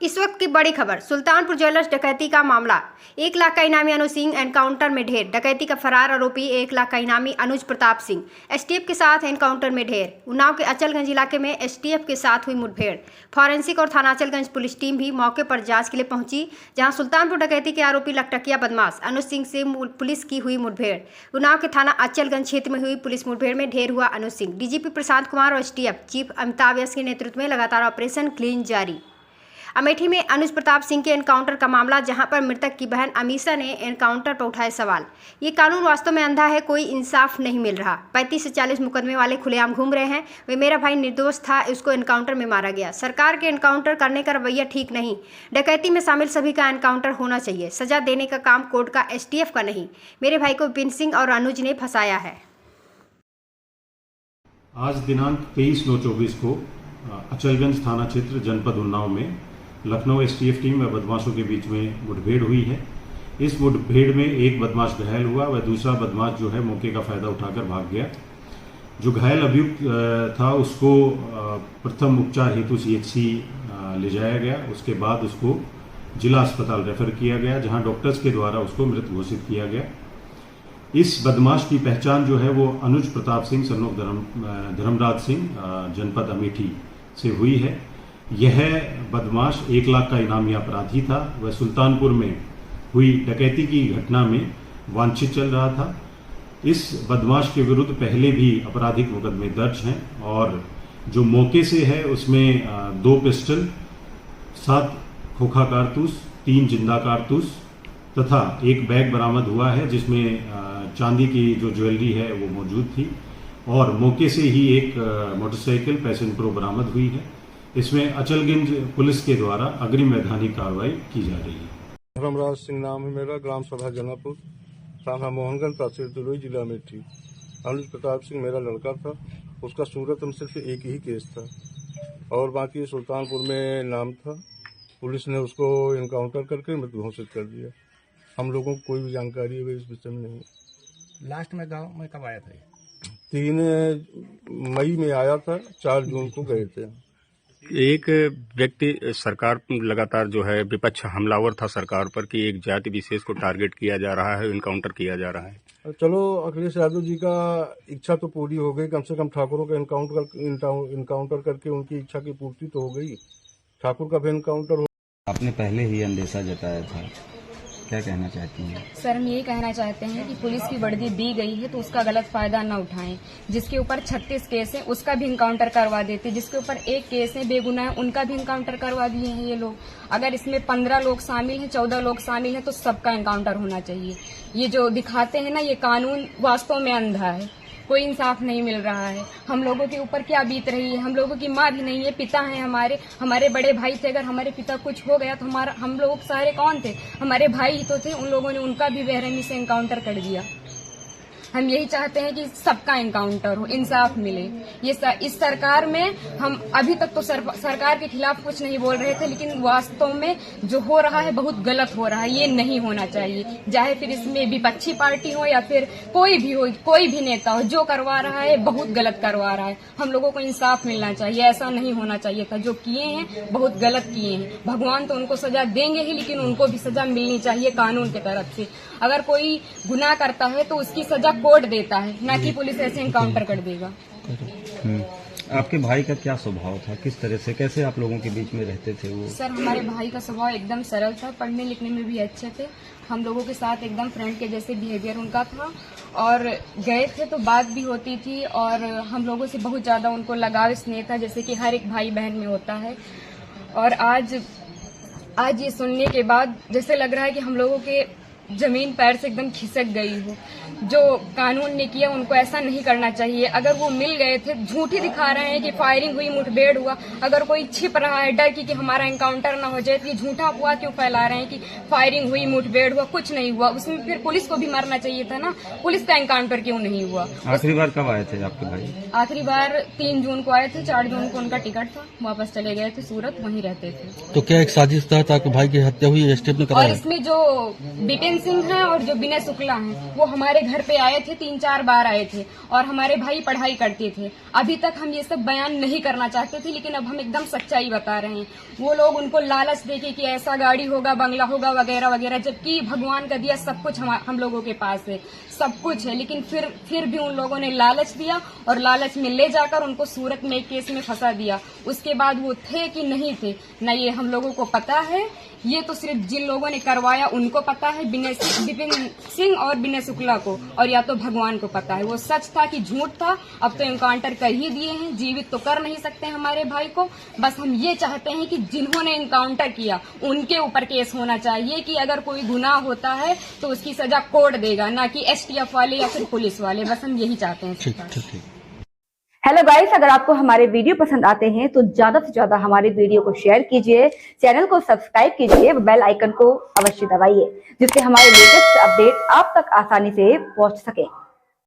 इस वक्त की बड़ी खबर, सुल्तानपुर ज्वेलर्स डकैती का मामला। 1 लाख का इनामी अनुज सिंह एनकाउंटर में ढेर। डकैती का फरार आरोपी 1 लाख का इनामी अनुज प्रताप सिंह एसटीएफ के साथ एनकाउंटर में ढेर। उन्नाव के अचलगंज इलाके में एसटीएफ के साथ हुई मुठभेड़। फॉरेंसिक और थाना अचलगंज पुलिस टीम भी मौके पर जांच के लिए पहुंची, जहां सुल्तानपुर डकैती के आरोपी लखटकिया बदमाश अनुज सिंह से पुलिस की हुई मुठभेड़। उन्नाव के थाना अचलगंज क्षेत्र में हुई पुलिस मुठभेड़ में ढेर हुआ अनुज सिंह। डीजीपी प्रशांत कुमार और एसटीएफ चीफ अमिताभ यस के नेतृत्व में लगातार ऑपरेशन क्लीन जारी। अमेठी में अनुज प्रताप सिंह के एनकाउंटर का मामला, जहां पर मृतक की बहन अमीषा ने एनकाउंटर पर उठाए सवाल। ये कानून वास्तव में अंधा है, कोई इंसाफ नहीं मिल रहा। 35 से 40 मुकदमे वाले खुलेआम घूम रहे हैं। वे मेरा भाई निर्दोष था, उसको एनकाउंटर में मारा गया। सरकार के एनकाउंटर करने का रवैया ठीक नहीं। डकैती में शामिल सभी का एनकाउंटर होना चाहिए। सजा देने का काम कोर्ट का, एसटीएफ का नहीं। मेरे भाई को विपिन सिंह और अनुज ने फंसाया है। आज दिनांक 23/9/24 को अचलगंज थाना क्षेत्र जनपद उन्नाव में लखनऊ एसटीएफ टीम व बदमाशों के बीच में मुठभेड़ हुई है। इस मुठभेड़ में एक बदमाश घायल हुआ व दूसरा बदमाश जो है मौके का फायदा उठाकर भाग गया। जो घायल अभियुक्त था उसको प्रथम उपचार हेतु सीएचसी ले जाया गया। उसके बाद उसको जिला अस्पताल रेफर किया गया, जहां डॉक्टर्स के द्वारा उसको मृत घोषित किया गया। इस बदमाश की पहचान जो है वो अनुज प्रताप सिंह सन ऑफ धर्मराज सिंह जनपद अमेठी से हुई है। यह बदमाश 1 लाख का इनामी अपराधी था। वह सुल्तानपुर में हुई डकैती की घटना में वांछित चल रहा था। इस बदमाश के विरुद्ध पहले भी आपराधिक मुकदमे दर्ज हैं और जो मौके से है उसमें 2 पिस्टल, 7 खोखा कारतूस, 3 जिंदा कारतूस तथा एक बैग बरामद हुआ है, जिसमें चांदी की जो ज्वेलरी है वो मौजूद थी। और मौके से ही एक मोटरसाइकिल पैशन प्रो बरामद हुई है। इसमें अचलगंज पुलिस के द्वारा अग्रिम वैधानिक कार्रवाई की जा रही है। धर्मराज सिंह नाम है मेरा, ग्राम सभा जनापुर, थाना मोहनगंज, तहसील तुलई, जिला अमेठी। अनुज प्रताप सिंह मेरा लड़का था। उसका सूरत में सिर्फ एक ही केस था और बाकी सुल्तानपुर में नाम था। पुलिस ने उसको इनकाउंटर करके मृत घोषित कर दिया। हम लोगों को कोई भी जानकारी है इस विषय में नहीं। लास्ट में गांव में कब आया था? 3 मई में आया था, 4 जून को गए थे। एक व्यक्ति सरकार लगातार जो है विपक्ष हमलावर था सरकार पर कि एक जाति विशेष को टारगेट किया जा रहा है, इनकाउंटर किया जा रहा है। चलो, अखिलेश यादव जी का इच्छा तो पूरी हो गई। कम से कम ठाकुरों का इनकाउंटर करके उनकी इच्छा की पूर्ति तो हो गई। ठाकुर का भी इनकाउंटर हो। आपने पहले ही अंदेशा जताया था, क्या कहना चाहती हैं? सर, हम यही कहना चाहते हैं कि पुलिस की वर्दी दी गई है तो उसका गलत फायदा न उठाएं। जिसके ऊपर 36 केस है उसका भी इनकाउंटर करवा देते। जिसके ऊपर 1 केस है बेगुनाह है उनका भी इनकाउंटर करवा दिए हैं ये लोग। अगर इसमें 15 लोग शामिल हैं, 14 लोग शामिल हैं तो सबका इनकाउंटर होना चाहिए। ये जो दिखाते हैं ना, ये कानून वास्तव में अंधा है। कोई इंसाफ नहीं मिल रहा है। हम लोगों के ऊपर क्या बीत रही है। हम लोगों की माँ भी नहीं है, पिता है हमारे बड़े भाई थे। अगर हमारे पिता कुछ हो गया तो हम लोग सारे कौन थे? हमारे भाई ही तो थे। उन लोगों ने उनका भी बेरहमी से इनकाउंटर कर दिया। हम यही चाहते हैं कि सबका इनकाउंटर हो, इंसाफ मिले। इस सरकार में हम अभी तक तो सरकार के खिलाफ कुछ नहीं बोल रहे थे, लेकिन वास्तव में जो हो रहा है बहुत गलत हो रहा है। ये नहीं होना चाहिए। चाहे फिर इसमें विपक्षी पार्टी हो या फिर कोई भी हो, कोई भी नेता हो, जो करवा रहा है बहुत गलत करवा रहा है। हम लोगों को इंसाफ मिलना चाहिए। ऐसा नहीं होना चाहिए था। जो किए हैं बहुत गलत किए हैं। भगवान तो उनको सजा देंगे ही, लेकिन उनको भी सजा मिलनी चाहिए कानून की तरफ से। अगर कोई गुनाह करता है तो उसकी सजा कोर्ट देता है, ना कि पुलिस ऐसे इनकाउंटर कर देगा। आपके भाई का क्या स्वभाव था? किस तरह से, कैसे आप लोगों के बीच में रहते थे वो? सर, हमारे भाई का स्वभाव एकदम सरल था। पढ़ने लिखने में भी अच्छे थे। हम लोगों के साथ एकदम फ्रेंड के जैसे बिहेवियर उनका था और गए थे तो बात भी होती थी और हम लोगों से बहुत ज्यादा उनको लगाव स्नेह था, जैसे कि हर एक भाई बहन में होता है। और आज ये सुनने के बाद जैसे लग रहा है कि हम लोगों के जमीन पैर से एकदम खिसक गई हो। जो कानून ने किया उनको ऐसा नहीं करना चाहिए। अगर वो मिल गए थे, झूठी दिखा रहे हैं कि फायरिंग हुई, मुठभेड़ हुआ। अगर कोई छिप रहा है डर की कि हमारा एनकाउंटर ना हो जाए, तो ये झूठा अफवाह क्यों फैला रहे हैं कि फायरिंग हुई, मुठभेड़ हुआ? कुछ नहीं हुआ। उसमें फिर पुलिस को भी मारना चाहिए था ना। पुलिस का एनकाउंटर क्यों नहीं हुआ? आखिरी बार कब आए थे आपके भाई? आखिरी बार 3 जून को आए थे। 4 जून को उनका टिकट था, वापस चले गए थे सूरत, वहीं रहते थे। तो क्या एक साजिश तहत आपके भाई की हत्या हुई? एसटीएफ ने कराया? और इसमें जो विपिन विपिन सिंह हैं और जो विनय शुक्ला हैं, वो हमारे घर पे आए थे, 3-4 बार आए थे और हमारे भाई पढ़ाई करते थे। अभी तक हम ये सब बयान नहीं करना चाहते थे, लेकिन अब हम एकदम सच्चाई बता रहे हैं। वो लोग उनको लालच देके कि ऐसा गाड़ी होगा, बंगला होगा वगैरह वगैरह, जबकि भगवान का दिया सब कुछ हम लोगों के पास है, सब कुछ है, लेकिन फिर भी उन लोगों ने लालच दिया और लालच में ले जाकर उनको सूरत में एक केस में फंसा दिया। उसके बाद वो थे कि नहीं थे न ये हम लोगों को पता है। ये तो सिर्फ जिन लोगों ने करवाया उनको पता है, विपिन सिंह और विनय शुक्ला को, और या तो भगवान को पता है। वो सच था कि झूठ था, अब तो एनकाउंटर कर ही दिए हैं, जीवित तो कर नहीं सकते हमारे भाई को। बस हम ये चाहते हैं कि जिन्होंने एनकाउंटर किया उनके ऊपर केस होना चाहिए कि अगर कोई गुनाह होता है तो उसकी सजा कोर्ट देगा, ना कि STF वाले या फिर पुलिस वाले। बस हम यही चाहते हैं। हेलो गाइस, अगर आपको हमारे वीडियो पसंद आते हैं तो ज्यादा से ज्यादा हमारे वीडियो को शेयर कीजिए, चैनल को सब्सक्राइब कीजिए, बेल आइकन को अवश्य दबाइए, जिससे हमारे लेटेस्ट अपडेट आप तक आसानी से पहुंच सके।